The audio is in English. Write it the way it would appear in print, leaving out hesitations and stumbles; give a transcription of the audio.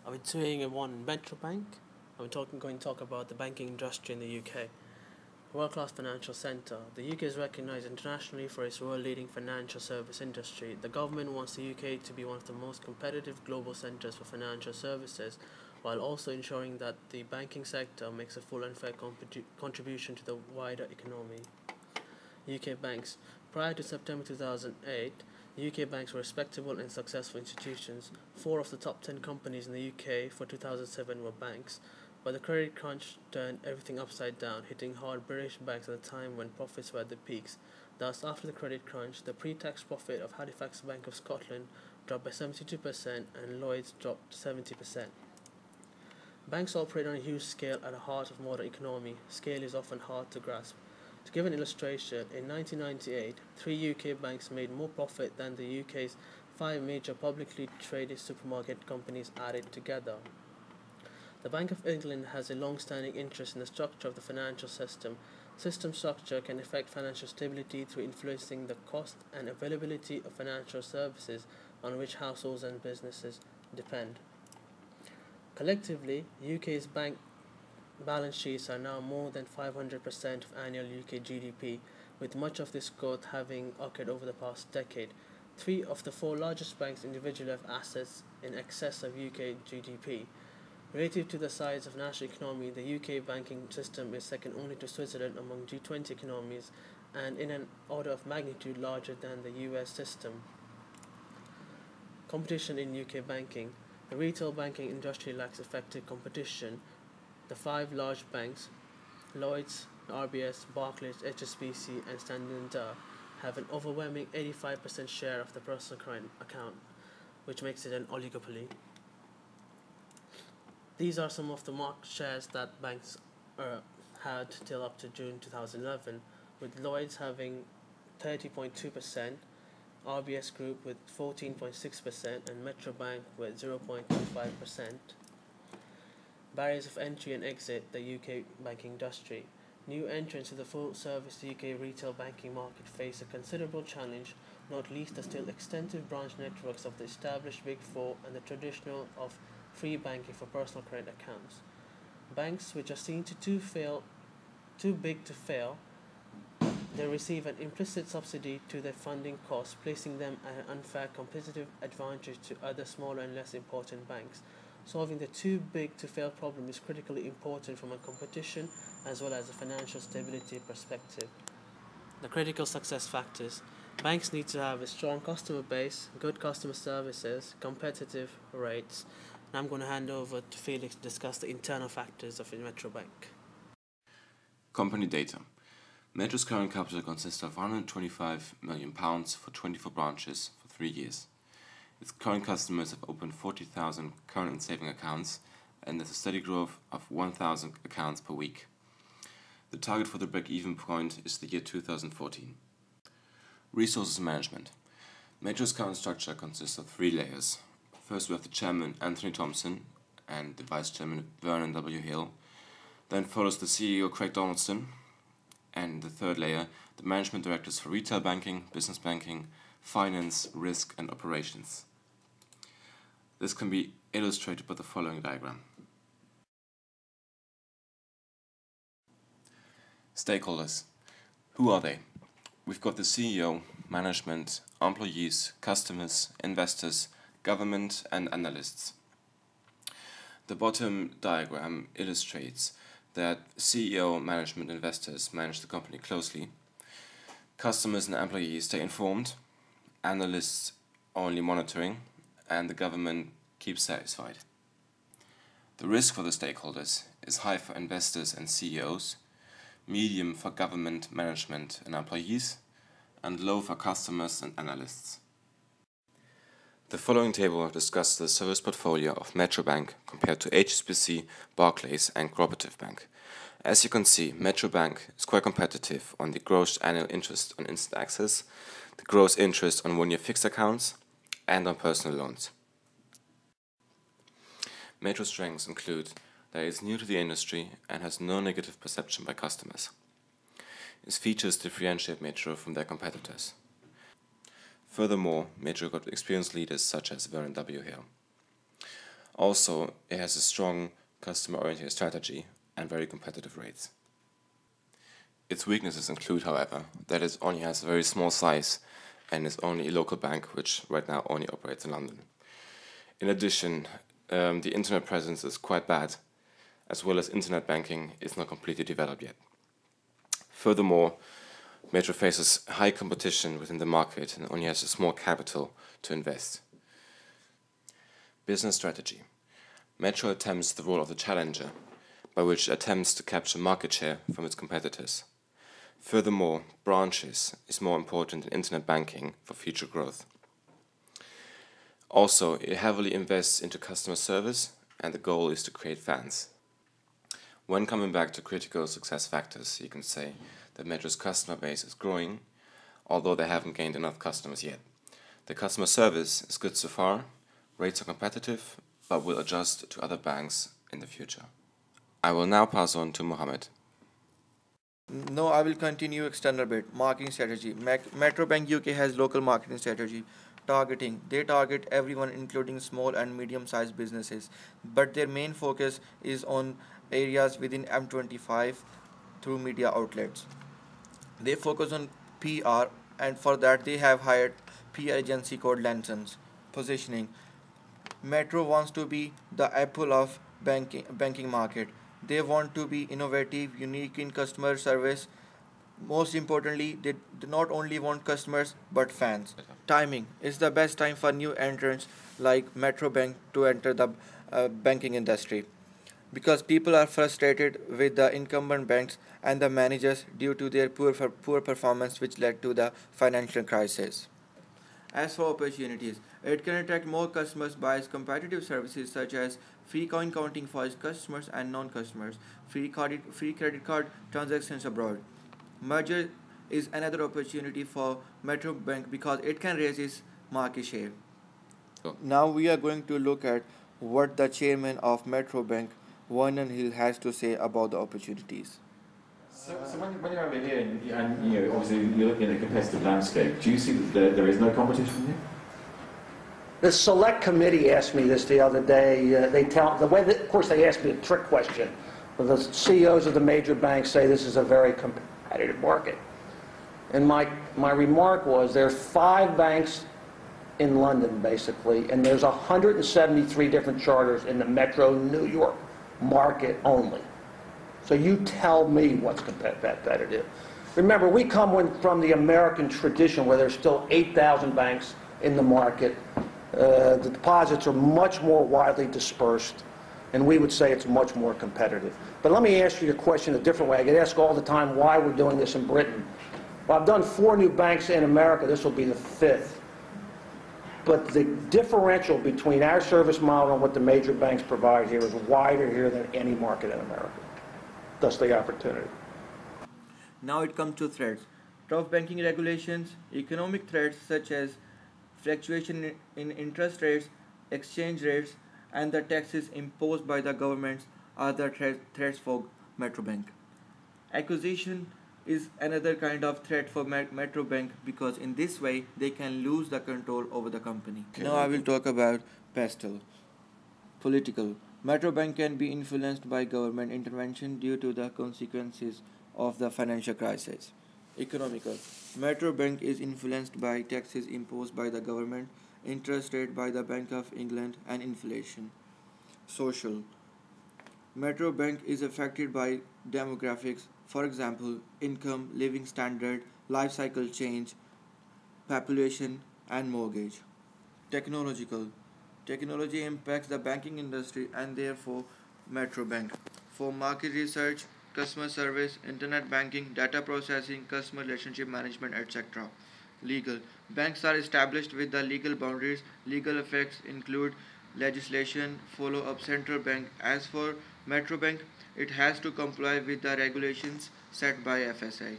I'll be doing one Metro Bank. Going to talk about the banking industry in the UK. World-class financial centre. The UK is recognised internationally for its world-leading financial service industry. The government wants the UK to be one of the most competitive global centres for financial services, while also ensuring that the banking sector makes a full and fair contribution to the wider economy. UK banks. Prior to September 2008, UK banks were respectable and successful institutions. 4 of the top 10 companies in the UK for 2007 were banks, but the credit crunch turned everything upside down, hitting hard British banks at a time when profits were at the peaks. Thus, after the credit crunch, the pre-tax profit of Halifax Bank of Scotland dropped by 72% and Lloyds dropped 70%. Banks operate on a huge scale at the heart of modern economy. Scale is often hard to grasp. To give an illustration, in 1998, 3 UK banks made more profit than the UK's 5 major publicly traded supermarket companies added together. The Bank of England has a long-standing interest in the structure of the financial system. System structure can affect financial stability through influencing the cost and availability of financial services on which households and businesses depend. Collectively, UK's bank balance sheets are now more than 500% of annual UK GDP, with much of this growth having occurred over the past decade. 3 of the 4 largest banks individually have assets in excess of UK GDP. Relative to the size of national economy, the UK banking system is second only to Switzerland among G20 economies and in an order of magnitude larger than the US system. Competition in UK banking. The retail banking industry lacks effective competition. The 5 large banks, Lloyds, RBS, Barclays, HSBC and Standard & have an overwhelming 85% share of the personal current account, which makes it an oligopoly. These are some of the market shares that banks had till up to June 2011, with Lloyds having 30.2%, RBS Group with 14.6% and Metro Bank with 0.25%. Barriers of entry and exit the UK banking industry. New entrants to the full-service UK retail banking market face a considerable challenge, not least the still extensive branch networks of the established Big Four and the traditional of free banking for personal current accounts. Banks which are seen too big to fail, they receive an implicit subsidy to their funding costs, placing them at an unfair competitive advantage to other smaller and less important banks. Solving the too big to fail problem is critically important from a competition as well as a financial stability perspective. The critical success factors. Banks need to have a strong customer base, good customer services, competitive rates. Now I'm going to hand over to Felix to discuss the internal factors of a Metro Bank. Company data. Metro's current capital consists of £125 million for 24 branches for 3 years. Its current customers have opened 40,000 current and saving accounts, and there's a steady growth of 1,000 accounts per week. The target for the break-even point is the year 2014. Resources management. Metro's current structure consists of 3 layers. First we have the chairman, Anthony Thompson, and the vice chairman, Vernon W. Hill. Then follows the CEO, Craig Donaldson, and the third layer, the management directors for retail banking, business banking, finance, risk, and operations. This can be illustrated by the following diagram. Stakeholders. Who are they? We've got the CEO, management, employees, customers, investors, government, and analysts. The bottom diagram illustrates that CEO, management, investors manage the company closely. Customers and employees stay informed, analysts only monitoring, and the government keeps satisfied. The risk for the stakeholders is high for investors and CEOs, medium for government, management, and employees, and low for customers and analysts. The following table discusses the service portfolio of Metro Bank compared to HSBC, Barclays, and Cooperative Bank. As you can see, Metro Bank is quite competitive on the gross annual interest on instant access, the gross interest on 1-year fixed accounts, and on personal loans. Metro's strengths include that it is new to the industry and has no negative perception by customers. Its features differentiate Metro from their competitors. Furthermore, Metro got experienced leaders such as Vernon W. Hill. Also, it has a strong customer-oriented strategy and very competitive rates. Its weaknesses include, however, that it only has a very small size and is only a local bank, which right now only operates in London. In addition, the internet presence is quite bad, as well as internet banking is not completely developed yet. Furthermore, Metro faces high competition within the market and only has a small capital to invest. Business strategy. Metro attempts the role of the challenger, by which it attempts to capture market share from its competitors. Furthermore, branches is more important in internet banking for future growth. Also, it heavily invests into customer service, and the goal is to create fans. When coming back to critical success factors, you can say that Metro's customer base is growing, although they haven't gained enough customers yet. The customer service is good so far, rates are competitive, but will adjust to other banks in the future. I will now pass on to Mohammed. No, I will continue external bit. Marketing strategy. Metro Bank UK has local marketing strategy. Targeting. They target everyone including small and medium-sized businesses. But their main focus is on areas within M25 through media outlets. They focus on PR, and for that they have hired PR agency called Lansons. Positioning. Metro wants to be the Apple of banking market. They want to be innovative, unique in customer service. Most importantly, they not only want customers but fans. Timing is the best time for new entrants like Metro Bank to enter the banking industry, because people are frustrated with the incumbent banks and the managers due to their poor performance, which led to the financial crisis. As for opportunities, it can attract more customers by its competitive services such as free coin counting for its customers and non-customers, free credit card transactions abroad. Merger is another opportunity for Metro Bank because it can raise its market share. Now we are going to look at what the chairman of Metro Bank, Vernon Hill, has to say about the opportunities. So when you're over here and you know, obviously you're looking at a competitive landscape, do you see that there is no competition here? The select committee asked me this the other day. Of course, they asked me a trick question. But the CEOs of the major banks say this is a very competitive market. And my remark was there's 5 banks in London, basically, and there's 173 different charters in the Metro New York market only. So you tell me what's competitive. Remember, we come from the American tradition where there's still 8,000 banks in the market. The deposits are much more widely dispersed, and we would say it's much more competitive. But let me ask you a question a different way. I get asked all the time why we're doing this in Britain. Well, I've done 4 new banks in America. This will be the 5th. But the differential between our service model and what the major banks provide here is wider here than any market in America. Thus the opportunity. Now it comes to threats. Tough banking regulations, economic threats such as fluctuation in interest rates, exchange rates, and the taxes imposed by the governments are the threats for Metro Bank. Acquisition is another kind of threat for Metro Bank because in this way they can lose the control over the company. Now I will talk about pestle. Political. Metro Bank can be influenced by government intervention due to the consequences of the financial crisis. Economical. Metro Bank is influenced by taxes imposed by the government, interest rate by the Bank of England, and inflation. Social. Metro Bank is affected by demographics, for example, income, living standard, life cycle change, population, and mortgage. Technological. Technology impacts the banking industry and therefore Metro Bank. For market research, customer service, internet banking, data processing, customer relationship management, etc. Legal. Banks are established with the legal boundaries. Legal effects include legislation, follow up central bank. As for Metro Bank, it has to comply with the regulations set by FSI.